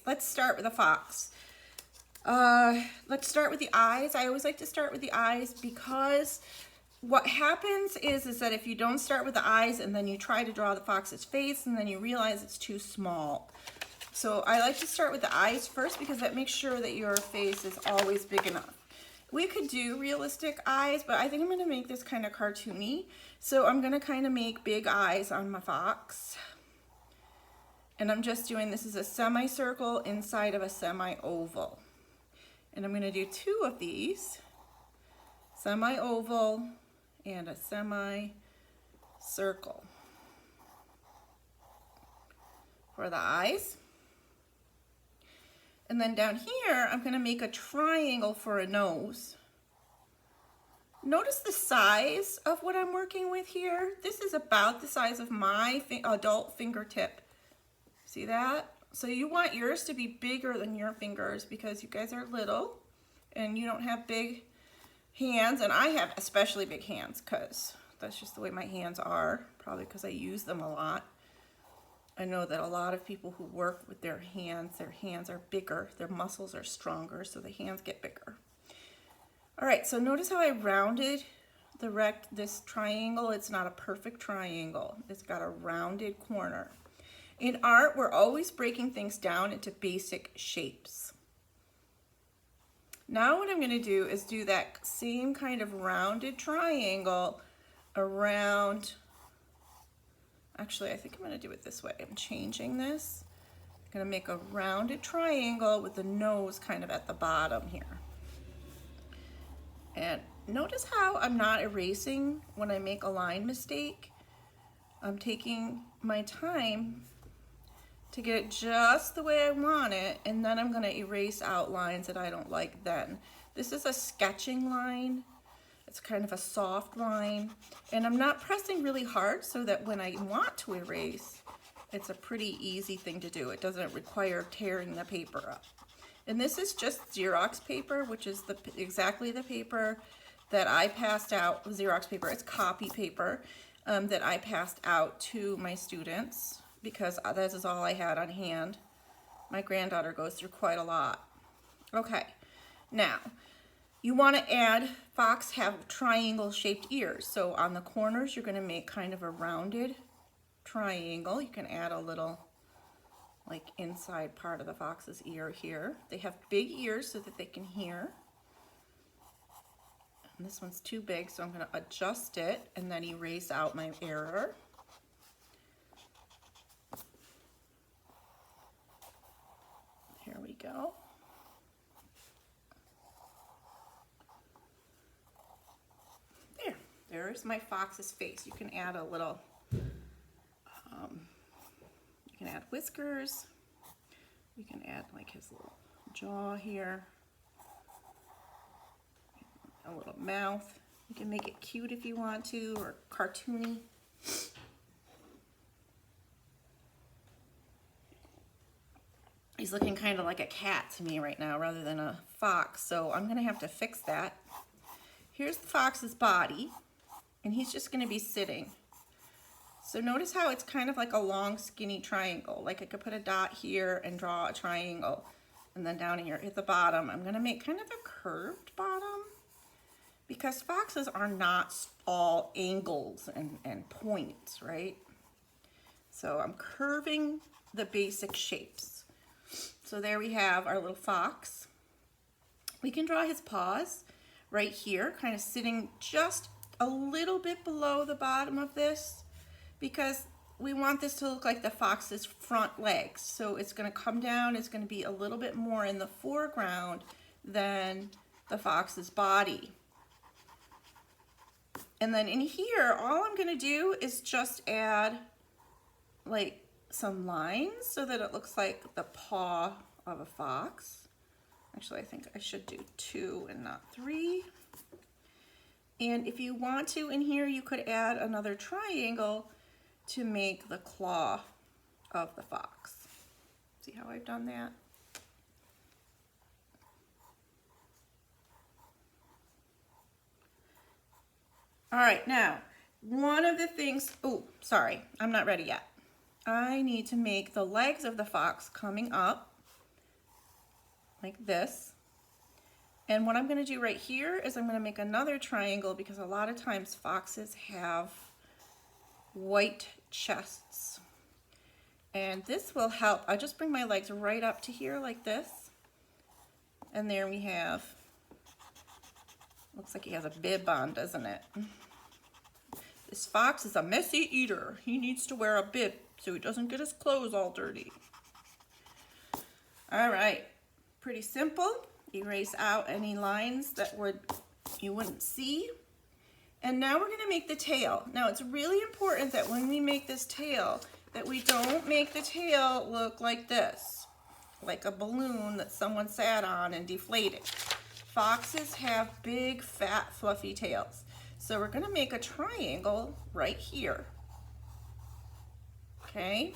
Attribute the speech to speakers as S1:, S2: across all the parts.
S1: let's start with a fox. Let's start with the eyes. I always like to start with the eyes because what happens is that if you don't start with the eyes and then you try to draw the fox's face and then you realize it's too small. So I like to start with the eyes first because that makes sure that your face is always big enough. We could do realistic eyes, but I think I'm gonna make this kind of cartoony. So I'm gonna kind of make big eyes on my fox. And I'm just doing, this is a semicircle inside of a semi-oval. And I'm going to do 2 of these, semi-oval and a semi-circle for the eyes. And then down here, I'm going to make a triangle for a nose. Notice the size of what I'm working with here. This is about the size of my adult fingertip. See that? So you want yours to be bigger than your fingers because you guys are little and you don't have big hands. And I have especially big hands because that's just the way my hands are, probably because I use them a lot. I know that a lot of people who work with their hands are bigger, their muscles are stronger, so the hands get bigger. All right, so notice how I rounded this triangle. It's not a perfect triangle. It's got a rounded corner. In art, we're always breaking things down into basic shapes. Now what I'm going to do is do that same kind of rounded triangle around, actually I think I'm going to do it this way. I'm changing this. I'm going to make a rounded triangle with the nose kind of at the bottom here. And notice how I'm not erasing when I make a line mistake. I'm taking my time to get it just the way I want it, and then I'm going to erase out lines that I don't like then. This is a sketching line. It's kind of a soft line, and I'm not pressing really hard so that when I want to erase, it's a pretty easy thing to do. It doesn't require tearing the paper up. And this is just Xerox paper, which is exactly the paper that I passed out, Xerox paper, it's copy paper, that I passed out to my students, because this is all I had on hand. My granddaughter goes through quite a lot. Okay, now you want to add, fox have triangle shaped ears. So on the corners, you're going to make kind of a rounded triangle. You can add a little like inside part of the fox's ear here. They have big ears so that they can hear. And this one's too big, so I'm going to adjust it and then erase out my error. Here we go. There's my fox's face. You can add a little, you can add whiskers. You can add like his little jaw here. A little mouth. You can make it cute if you want to, or cartoony. He's looking kind of like a cat to me right now rather than a fox, so I'm gonna have to fix that. Here's the fox's body, and he's just gonna be sitting. So notice how it's kind of like a long skinny triangle. Like I could put a dot here and draw a triangle, and then down here at the bottom I'm gonna make kind of a curved bottom, because foxes are not all angles and points, right? So I'm curving the basic shapes. So there we have our little fox. We can draw his paws right here, kind of sitting just a little bit below the bottom of this, because we want this to look like the fox's front legs. So it's going to come down, it's going to be a little bit more in the foreground than the fox's body. And then in here, all I'm going to do is just add like some lines so that it looks like the paw of a fox. Actually, I think I should do 2 and not 3. And if you want to, in here, you could add another triangle to make the claw of the fox. See how I've done that? All right, now, one of the things, oh, sorry, I'm not ready yet. I need to make the legs of the fox coming up. like this. And what I'm going to do right here is I'm going to make another triangle because a lot of times foxes have white chests. And this will help. I just bring my legs right up to here like this. And there we have, looks like he has a bib on, doesn't it? This fox is a messy eater. He needs to wear a bib so he doesn't get his clothes all dirty. All right, pretty simple. Erase out any lines that you wouldn't see. And now we're gonna make the tail. Now it's really important that when we make this tail, that we don't make the tail look like this, like a balloon that someone sat on and deflated. Foxes have big, fat, fluffy tails. So we're gonna make a triangle right here. Okay,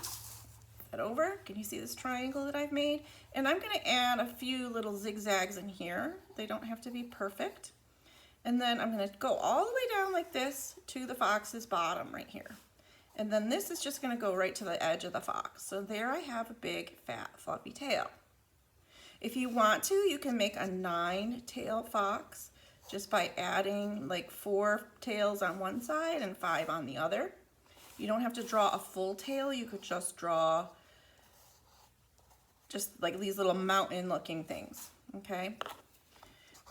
S1: that over. Can you see this triangle that I've made? And I'm gonna add a few little zigzags in here. They don't have to be perfect. And then I'm gonna go all the way down like this to the fox's bottom right here. And then this is just gonna go right to the edge of the fox. So there I have a big, fat, fluffy tail. If you want to, you can make a 9-tailed fox just by adding like 4 tails on one side and 5 on the other. You don't have to draw a full tail. You could just draw just like these little mountain looking things, okay?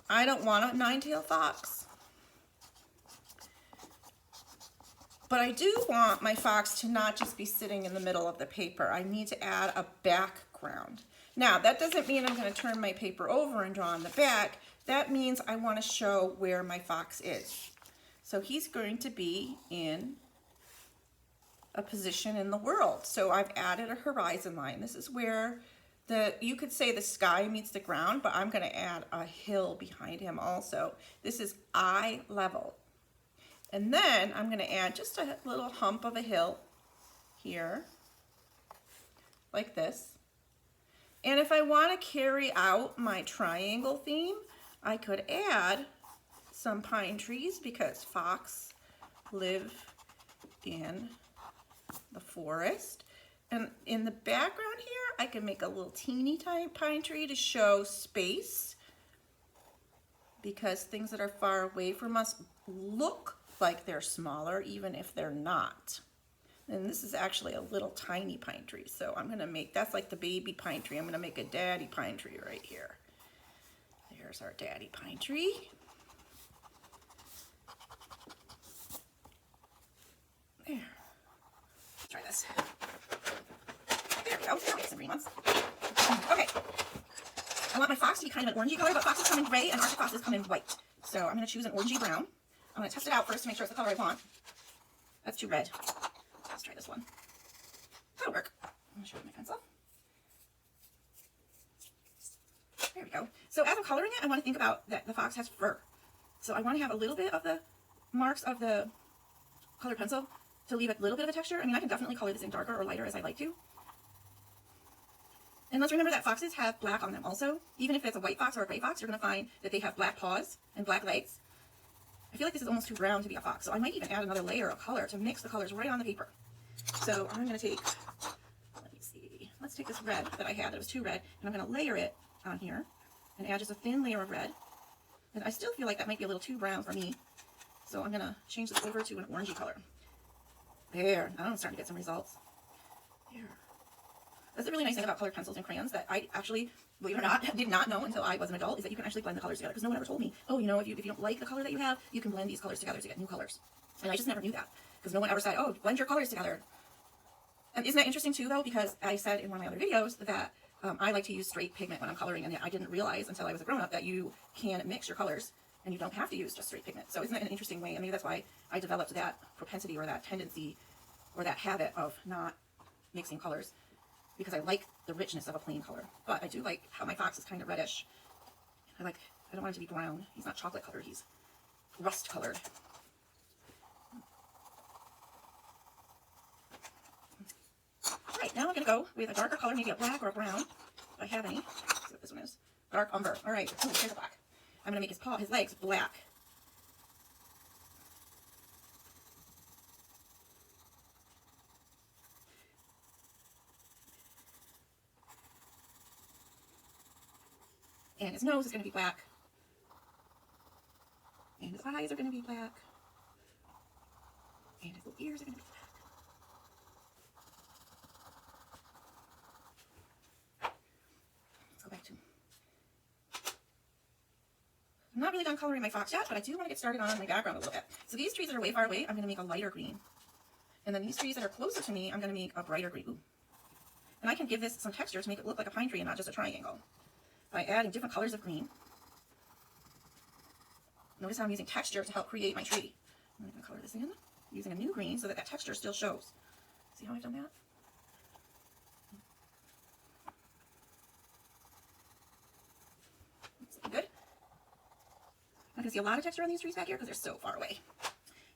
S1: I don't want a 9-tailed fox, but I do want my fox to not just be sitting in the middle of the paper. I need to add a background. Now, that doesn't mean I'm going to turn my paper over and draw on the back. That means I want to show where my fox is. So he's going to be in a position in the world. So I've added a horizon line. This is where you could say the sky meets the ground, but I'm going to add a hill behind him also. This is eye level. And then I'm going to add just a little hump of a hill here, like this. And if I want to carry out my triangle theme, I could add some pine trees because fox live in the forest. And in the background here, I can make a little teeny tiny pine tree to show space because things that are far away from us look like they're smaller even if they're not. And this is actually a little tiny pine tree. So I'm gonna make, that's like the baby pine tree. I'm gonna make a daddy pine tree right here. There's our daddy pine tree. There, let's try this. There we go, now we have some green ones. Okay, I want my fox to be kind of an orangey color, but foxes come in gray and Arctic foxes come in white. So I'm gonna choose an orangey brown. I'm gonna test it out first to make sure it's the color I want. That's too red. Let's try this one. That'll work. I'm gonna show it with my pencil. There we go. So as I'm coloring it, I want to think about that the fox has fur. So I want to have a little bit of the marks of the colored pencil to leave a little bit of a texture. I mean, I can definitely color this in darker or lighter as I like to. And let's remember that foxes have black on them also. Even if it's a white fox or a gray fox, you're going to find that they have black paws and black legs. I feel like this is almost too brown to be a fox, so I might even add another layer of color to mix the colors right on the paper. So I'm going to take, let me see, let's take this red that I had that was too red, and I'm going to layer it on here and add just a thin layer of red. And I still feel like that might be a little too brown for me, so I'm going to change this over to an orangey color. There, now I'm starting to get some results. There. That's the really nice thing about colored pencils and crayons that I actually, believe it or not, did not know until I was an adult, is that you can actually blend the colors together. Because no one ever told me, oh, you know, if you don't like the color that you have, you can blend these colors together to get new colors. And I just never knew that. Because no one ever said, oh, blend your colors together. And isn't that interesting too, though? Because I said in one of my other videos that I like to use straight pigment when I'm coloring, and I didn't realize until I was a grown-up that you can mix your colors, and you don't have to use just straight pigment. So isn't that an interesting way? And maybe that's why I developed that propensity or that tendency or that habit of not mixing colors, because I like the richness of a plain color. But I do like how my fox is kind of reddish. I don't want it to be brown. He's not chocolate colored, he's rust colored. All right, now I'm gonna go with a darker color, maybe a black or a brown, if I have any. Let's see what this one is. Dark umber. All right, ooh, here's a black. I'm gonna make his legs black. And his nose is going to be black. And his eyes are going to be black. And his little ears are going to be black. Let's go back to... I'm not really done coloring my fox yet, but I do want to get started on my background a little bit. So these trees that are way far away, I'm going to make a lighter green. And then these trees that are closer to me, I'm going to make a brighter green. Ooh. And I can give this some texture to make it look like a pine tree and not just a triangle by adding different colors of green. Notice how I'm using texture to help create my tree. I'm going to color this in using a new green so that that texture still shows. See how I've done that? That's looking good. I can see a lot of texture on these trees back here because they're so far away.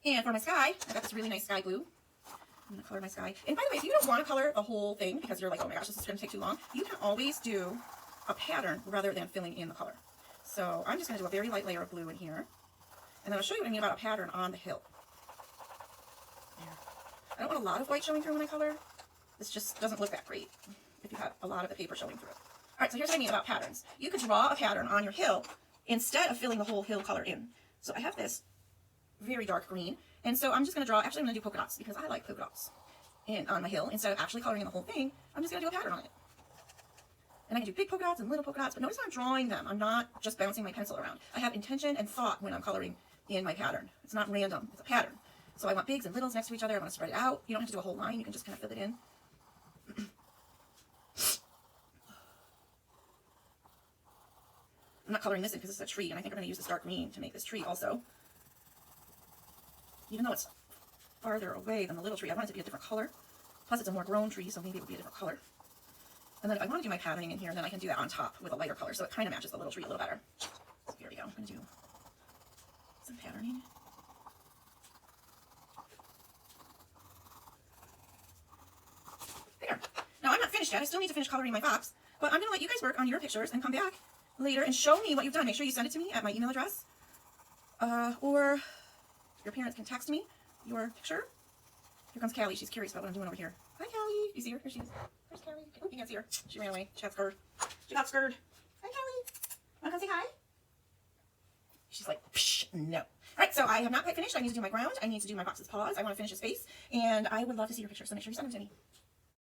S1: And for my sky, I got this really nice sky blue. I'm going to color my sky. And by the way, if you don't want to color the whole thing because you're like, oh my gosh, this is going to take too long, you can always do a pattern rather than filling in the color. So I'm just going to do a very light layer of blue in here. And then I'll show you what I mean about a pattern on the hill. There. I don't want a lot of white showing through when I color. This just doesn't look that great if you have a lot of the paper showing through it. All right, so here's what I mean about patterns. You could draw a pattern on your hill instead of filling the whole hill color in. So I have this very dark green. And so I'm just going to draw, actually I'm going to do polka dots because I like polka dots. And on my hill, instead of actually coloring in the whole thing, I'm just going to do a pattern on it. And I can do big polka dots and little polka dots, but notice how I'm drawing them. I'm not just bouncing my pencil around. I have intention and thought when I'm coloring in my pattern. It's not random, it's a pattern. So I want bigs and littles next to each other. I want to spread it out. You don't have to do a whole line, you can just kind of fill it in. I'm not coloring this in because this is a tree, and I think I'm going to use this dark green to make this tree also. Even though it's farther away than the little tree, I want it to be a different color. Plus it's a more grown tree, so maybe it would be a different color. And then if I want to do my patterning in here, then I can do that on top with a lighter color, so it kind of matches the little tree a little better. So here we go. I'm going to do some patterning. There. Now I'm not finished yet. I still need to finish coloring my fox, but I'm going to let you guys work on your pictures and come back later and show me what you've done. Make sure you send it to me at my email address, or your parents can text me your picture. Here comes Callie. She's curious about what I'm doing over here. Hi, Callie. You see her? Here she is. There's Callie. Oh, you can't see her. She ran away. She got scared. She got scared. Hi, Callie. Want to come say hi? She's like, psh, no. All right, so I have not quite finished. I need to do my ground. I need to do my fox's paws. I want to finish his face, and I would love to see your picture, so make sure you send them to me.